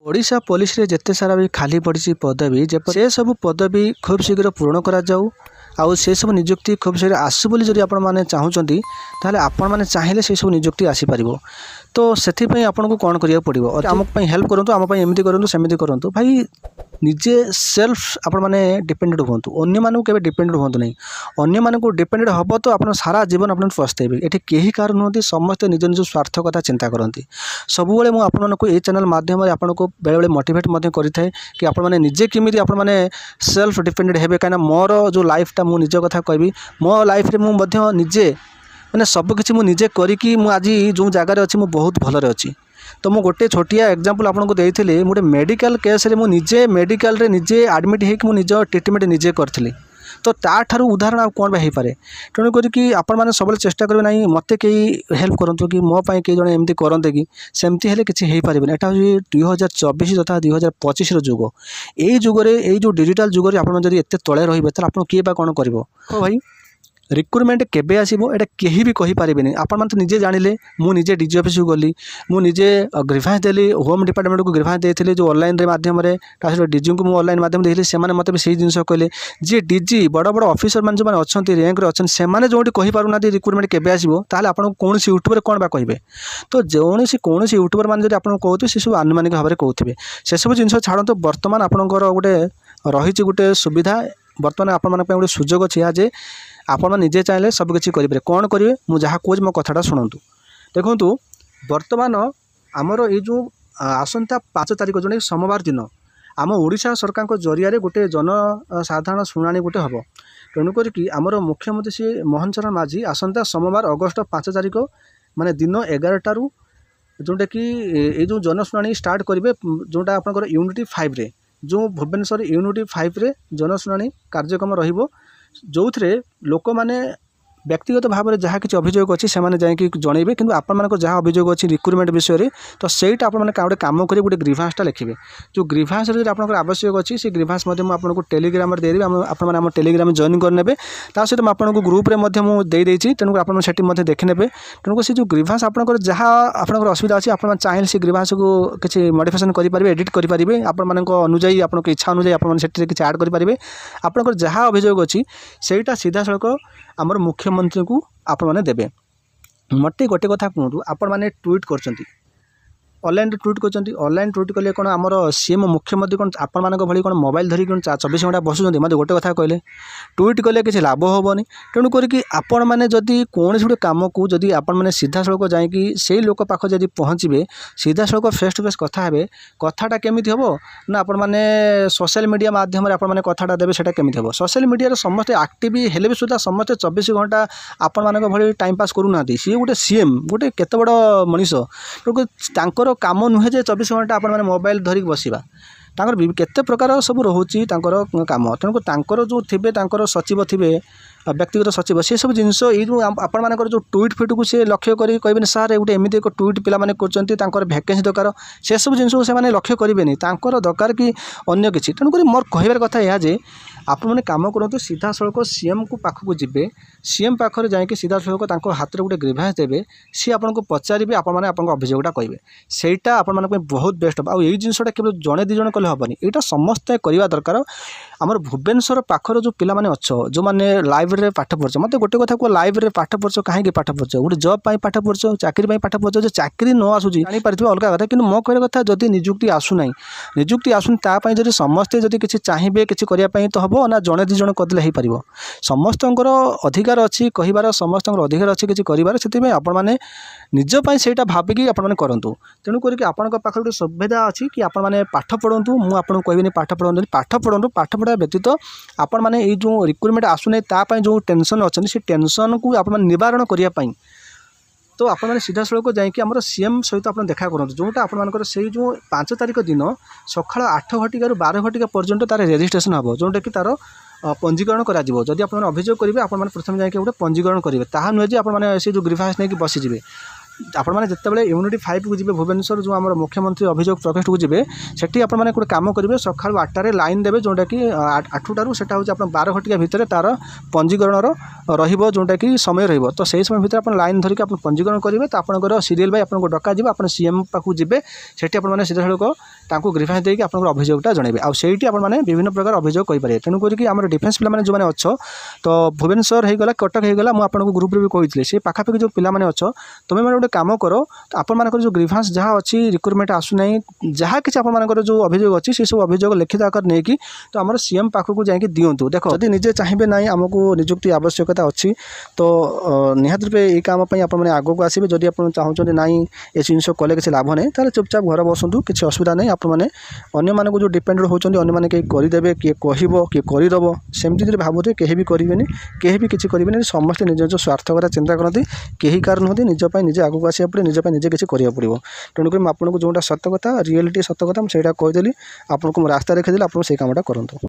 Odisha police रे जेते सारा भी खाली पड़ी पदवी से सब पदवी खूब शीघ्र पूरण करा जाऊ आउ से सब नियुक्ति खूब शीघ्र आसू बोली जदि आपण मैंने चाहूँगी ताहले आपण मैंने चाहिए से सब नियुक्ति आसीपर तो से आपन को कौन करिया पड़ो और आमक हेल्प करूँ आम एमती करूँ सेमती करूँ भाई निजे सेल्फ आपण मैंने डिपेंडेंट हूँ अन्य मानक केवे डिपेंडेंट हूँ नहीं अन्य मानक डिपेंडेंट हम तो आप सारा जीवन आप पछताइबे ये केही कार नुहति समस्ते निज निज स्वार्थ कथा चिंता करती सबुबले मुझे आपको ये चैनल माध्यम आपको बेले बेले मोटिवेट करें कि आप निजे किमिति आप सेल्फ डिपेंडेंट हेबे कहीं मोर जो लाइफटा मु निज कथा कहबी मो लाइफ रे मु निजे मैंने सबकि मुझे करी आज जो जगार अच्छी मुझे बहुत भलरे अच्छी तो मु गोटे छोटिया एग्जांपल आपको देइथिले गोटे मेडिकल केस रे मु निजे मेडिकल रे निजे एडमिट होकर निज ट्रिटमेंट निजे करी तो ताठार उदाहरण आ कौन हो पाए तेणु करी आपण मैंने सब चेष्टा करेंगे ना मत कई हेल्प करूँ कि मो पाई कई जन एमती करते कि सेमती हेल्ले किसी हो पारे यहाँ हूँ 2024 तथा 2025 जुग यही जुगरे यही जो डिजिटल जुगरे आप एत तले रे आप किए कौन कर भाई रिक्रुटमेंट केबे आसीबो एटा केही भी कहि पारिबेनी आपण मन तो निजे जानिले मु निजे डीजी ऑफिस को गली मु निजे ग्रीभांस देली होम डिपार्टमेंट को ग्रीभांस देथिले जो ऑनलाइन रे माध्यम रे तासो डीजी को मु ऑनलाइन माध्यम देथिले से माने मते भी सही जिंस कहले जे डीजी बड़ बड़ ऑफिसर मान जो माने अछंती रैंक रे अछन से माने जोटी कहि पारु ना रिक्रुटमेंट केबे आसीबो ताले आपण कोन सी यूट्यूबर कोन बा कहिबे तो जोनसी कोन सी यूट्यूबर मान जदि आपण कहउथि से सब अनुमानिक भाबरे कहउथिबे से सब जिंस छाडंतो वर्तमान आपणकर गोटे रहिछि गोटे सुविधा वर्तमान आपण मन पे गोटे सुजोग अछि जे आपण निजे चाहिए सबकि करेंगे कौन करेंगे मुझे जहाँ कौच मो कथाटा शुणु देखूँ बर्तमान आमर ये जो आसंता 5 तारिख जो सोमवार दिन आम ओडिशा सरकार जरिया गोटे जनसाधारण शुणाणी गोटे हम तेणुक आमर मुख्यमंत्री श्री मोहन चरण माझी आसंता सोमवार अगस्ट 5 तारिख माने दिन 11 जोटा कि ये जो जनशुणाणी स्टार्ट करेंगे जोटा आप यूनिटी 5 रे जो भुवनेश्वर यूनिटी 5 रे जनशुणाणी कार्यक्रम रहिबो जो थे लोक मैंने व्यक्तिगत भाव में जहाँ किसी अभियोग अच्छी से जाकि जनइबे कि आप जहाँ अभियोग अच्छी रिक्रुटमेंट विषय में तो सहीटा आप गोटे कम करेंगे गोटे ग्रीभांसटा लिखे जो ग्रीभांस आप आवश्यक अच्छी से ग्रीभांस आपको टेलीग्राम देदेवी आप टेलीग्राम जॉइन करने सहित मुझे ग्रुप में देदेई तेणुक आप देखने तेणुक से जो ग्रीभांस आप जहाँ आप असुविधा अच्छी आप चाहिए से ग्रीभांस को किसी मॉडिफिकेशन करेंगे एडिट करेंगे आपण अनुजाई आप इच्छा अनुजाई आपड़ी किसी ऐड करेंगे आपंकर जहाँ अभियोग अच्छी सहीटा सीधा सड़क आमर मुख्यमंत्री को आपण मैंने देवे मटे गोटे कथा कहूँ आपण मैंने ट्वीट कर ऑनलाइन ट्वीट कर ऑनलाइन ट्वीट कले कौन आमर सीएम मुख्यमंत्री कौन आपण मान भाई कौन मोबाइल धरिक 24 घंटा बसुँच मत गोटे कथा कहले ट्वीट कले किसी लाभ हेनी तेणु करी आपण मैंने जदि कौन गोटे कम को जदि आपण मैंने सीधा सड़क जाकि से लोक पाख जदि पहुँचे सीधा सड़क फेस टू फेस कथा हे कथाटा केमिति हम ना आपण मैंने सोशल मीडिया माध्यम आपण मैंने कथाटा देवे सेटा केमिति हम सोशल मीडिया समस्ते एक्टिव हेले भी सुधा समस्ते 24 घंटा आपण मान भली टाइम पास करूना सी गोटे सीएम गोटे केते बड़ मनीष तांकर काम नुहे जे 24 घंटा आपण मैंने मोबाइल धरिक बसवा केते प्रकार सब रोचे काम तेणुक तांकर जो थे सचिव थे व्यक्तिगत सचिव से सब जिनस जो आपण मानकर जो ट्वीट फिट को से लक्ष्य करी कहबे सार गोटे एमती एक ट्वीट पिला माने करछन्ती भैकेंसी दरकार से सब जिनस को से लक्ष्य करेंगे दरकार कि अन्य किसी तेणुक मोर कहबार कथा यह जे आप मैंने कम करूँ सीधा सड़क सीएम को पाखक जी सीएम पाखे जाकि सीधा सड़क हाथ में गोटे ग्रीभांस देवे सी आपको पचारे आप अभियोगटा कहे सहीटा आप बहुत बेस्ट हम आई जिनसा केवल जड़े दी जन कले हेनी यहाँ समस्ते करवा दरकार आमर भुवनेश्वर पाखर जो पिला माने अच्छ जो मैंने लाइब्रेरी पाठ पढ़ मत गोटे कथा कह लाइब्रेरी पाठ पढ़ कहीं पाठ पढ़ गोटे जॉब पाठ पढ़ चाकरी पाठ पढ़ जो चाकरी न आसूँ जापारे अलग कथा कि मो कह कथा जदि निजुक्ति आसूना निजुक्ति आसूनी जब समस्ते जब किसी चाहिए किसी करने तो हम ना जड़े दी जन करदे हो पार समस्त अधिकार अच्छी कहार समस्त अधिकार अच्छी किसी कर आपण मैंने निजपाई से भाविकी आपने करूँ तेणु करके आपण पाखे गोटे सुविधा अच्छी कि आपण मैंने पाठ पढ़ु मुझे कहनी पाठ पढ़ु पाठ पढ़ा व्यतीत आपण मैंने ये जो रिक्रुटमेंट आसूना तापाई जो टेंशन अच्छी से टेंशन को आप निवारण करने तो आप सीधा सड़क जाकि आम सीएम सहित आप देखा करूँ जोटा आपर से जो 5 तारिख दिन सका 8 घटिका 12 घटिका पर्यंत तार रेजिस्ट्रेशन हम जोटा कि तार पंजीकरण करा अभियोग करेंगे आप प्रथम जाकि गोटे पंजीकरण करेंगे ताहा नुहे जे आप जो ग्रीभांस नहीं बसीजे ଆପଣମାନେ ଯେତେବେଳେ ୟୁନିଟ୍ 5 କୁ ଯିବେ ଭୁବନେଶ୍ୱର ଯେଉଁ ଆମର ମୁଖ୍ୟମନ୍ତ୍ରୀ ଅଭିଯୋଗ ପ୍ରକୋଷ୍ଠକୁ ଯିବେ ସେଠି ଆପଣମାନେ ଗୋଟେ କାମ କରିବେ ସକାଳୁ 8ଟାରେ ଲାଇନ୍ ଦେବେ ଯେଉଁଟାକି 8ଟାରୁ ସେଟା ହେଉଛି ଆପଣ 12 ଘଟିକା ଭିତରେ ତା'ର ପଞ୍ଜୀକରଣର ରହିବ ଯେଉଁଟାକି ସମୟ ରହିବ ତ ସେହି ସମୟ ଭିତରେ ଆପଣ ଲାଇନ୍ ଧରିକି ଆପଣ ପଞ୍ଜୀକରଣ କରିବେ ତ ଆପଣଙ୍କର ସିରିଏଲ୍ ବାଇ ଆପଣଙ୍କୁ ଡକାଯିବ ଆପଣ ସିଏମ୍ ପାଖକୁ ଯିବେ ସେଠି ଆପଣମାନେ ସିଧାସଳଖ ତାଙ୍କୁ ଗ୍ରିଭାନ୍ସ ଦେଇକି ଆପଣଙ୍କର ଅଭିଯୋଗଟା ଜଣାଇବେ ଆଉ ସେଇଠି ଆପଣମାନେ ବିଭିନ୍ନ ପ୍ରକାର ଅଭିଯୋଗ କରିପାରିବେ ତେଣୁ କରିକି ଆମର ଡିଫେନ୍ସ ପିଲାମାନେ ଯେଉଁମାନେ ଅଛ ତ ଭୁବନେଶ୍ୱର ହେଇଗଲା କଟକ ହେଇଗଲା ମୁଁ ଆପଣଙ୍କୁ ଗ୍ରୁପ୍ରେ ବି କହିଥିଲି ସେ ପାଖାପାଖି ଯେଉଁ ପିଲାମାନେ ଅଛ ତୁମେମାନେ ଗୋଟେ କାମ କର ତ ଆପଣମାନଙ୍କର ଯେଉଁ ଗ୍ରିଭାନ୍ସ ଯାହା ଅଛି ରିକ୍ରୁଟମେଣ୍ଟ ଆସୁନାହିଁ ଯାହା କିଛି ଆପଣମାନଙ୍କର ଯେଉଁ ଅଭିଯୋଗ ଅଛି ସେସବୁ ଅଭିଯୋଗ ଲିଖିତ ଆକାର ନେଇକି ତ ଆମର ସିଏମ୍ ପାଖକୁ ଯାଇକି ଦିଅନ୍ତୁ ଦେଖ ଯଦି ନିଜେ ଚାହିଁବେ ନାହିଁ ଆମକୁ ନିଯୁକ୍ତି ଆବଶ୍ୟକତା ଅଛି ତ ନିହାତି ରୂପେ ଏଇ କାମ ପାଇଁ ଆପଣମାନେ ଆଗକୁ ଆସିବେ ଯଦି ଆପଣ ଚାହୁଁଛନ୍ତି ନାହିଁ ଏ ଜିନିଷ କଲେ କିଛି ଲାଭ ନାହିଁ ତାହେଲେ ଚୁପଚାପ ଘରେ ବସନ୍ତୁ କିଛି ଅସୁବିଧା ନାହିଁ ଆପଣମାନେ ଅନ୍ୟମାନଙ୍କୁ ଯେଉଁ ଡିପେଣ୍ଡେଣ୍ଟ ହେଉଛନ୍ତି ଅନ୍ୟମାନେ କେହି କରିଦେବେ କିଏ କହିବ କିଏ କରିଦେବ ସେମିତି ଯଦି ଭାବୁଥିବେ କେହି ବି କରିବେନି କେହି ବି କିଛି କରିବେନି ସମସ୍ତେ ନିଜ ନିଜ ସ୍ୱାର୍ଥ କଥା ଚିନ୍ତା କରନ୍ତି କେହି କାହାର ନୁହନ୍ତି ନିଜ ପାଇଁ ନିଜେ ଆଗକୁ ଆସିବାକୁ ପଡ଼ିବ ନିଜ ପାଇଁ ନିଜେ କିଛି କରିବାକୁ ପଡ଼ିବ ତେଣୁକରି ମୁଁ ଆପଣଙ୍କୁ ଯେଉଁଟା ସତ କଥା ରିଏଲିଟି ସତ କଥା ମୁଁ ସେଇଟା କହିଦେଲି ଆପଣଙ୍କୁ ମୁଁ ରାସ୍ତା ଦେଖାଇଦେଲି ଆପଣ ସେଇ କାମଟା କରନ୍ତୁ।